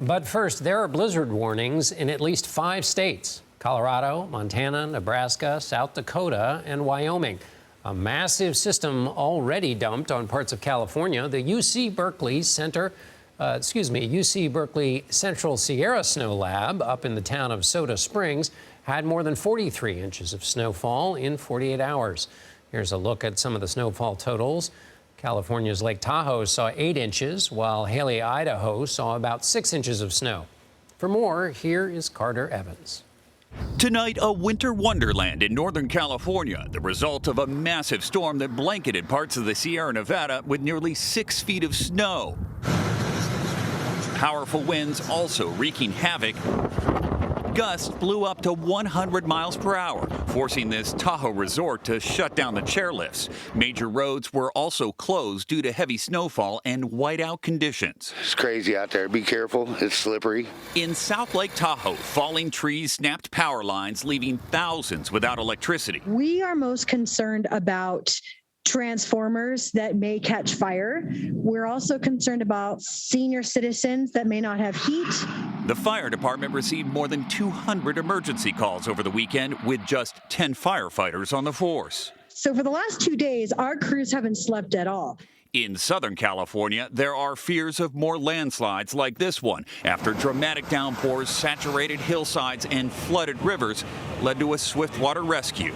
But first, there are blizzard warnings in at least 5 states: Colorado, Montana, Nebraska, South Dakota, and Wyoming. A massive system already dumped on parts of California. The UC Berkeley Central Sierra Snow Lab up in the town of Soda Springs had more than 43 inches of snowfall in 48 hours. Here's a look at some of the snowfall totals. California's Lake Tahoe saw 8 inches, while Haley, Idaho saw about 6 inches of snow. For more, here is Carter Evans. Tonight, a winter wonderland in Northern California, the result of a massive storm that blanketed parts of the Sierra Nevada with nearly 6 feet of snow. Powerful winds also wreaking havoc. Gusts blew up to 100 miles per hour, forcing this Tahoe resort to shut down the chairlifts. Major roads were also closed due to heavy snowfall and whiteout conditions. It's crazy out there. Be careful. It's slippery. In South Lake Tahoe, falling trees snapped power lines, leaving thousands without electricity. We are most concerned about transformers that may catch fire. We're also concerned about senior citizens that may not have heat. The fire department received more than 200 emergency calls over the weekend, with just 10 firefighters on the force. So for the last 2 days, our crews haven't slept at all. In Southern California, there are fears of more landslides like this one, after dramatic downpours saturated hillsides and flooded rivers led to a swift water rescue.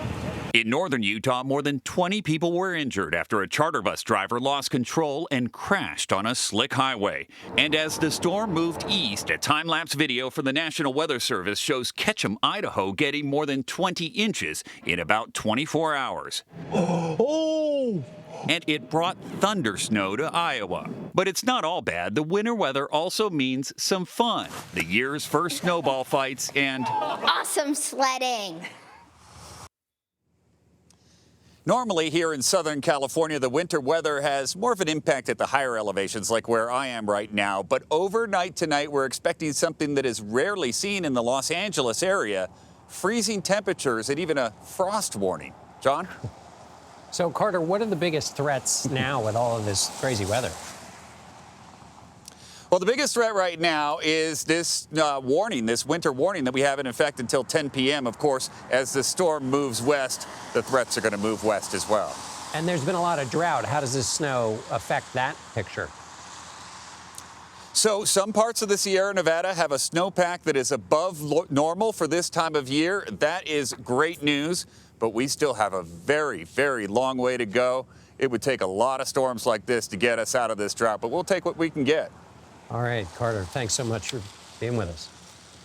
In northern Utah, more than 20 people were injured after a charter bus driver lost control and crashed on a slick highway. And as the storm moved east, a time-lapse video from the National Weather Service shows Ketchum, Idaho getting more than 20 inches in about 24 hours. Oh! And it brought thunder snow to Iowa. But it's not all bad. The winter weather also means some fun. The year's first snowball fights and awesome sledding. Normally here in Southern California, the winter weather has more of an impact at the higher elevations, like where I am right now. But overnight tonight, we're expecting something that is rarely seen in the Los Angeles area: freezing temperatures and even a frost warning. John? So, Carter, what are the biggest threats now with all of this crazy weather? Well, the biggest threat right now is this warning, this winter warning that we have in effect until 10 p.m. Of course, as the storm moves west, the threats are going to move west as well. And there's been a lot of drought. How does this snow affect that picture? So some parts of the Sierra Nevada have a snowpack that is above normal for this time of year. That is great news, but we still have a very, very long way to go. It would take a lot of storms like this to get us out of this drought, but we'll take what we can get. All right, Carter, thanks so much for being with us.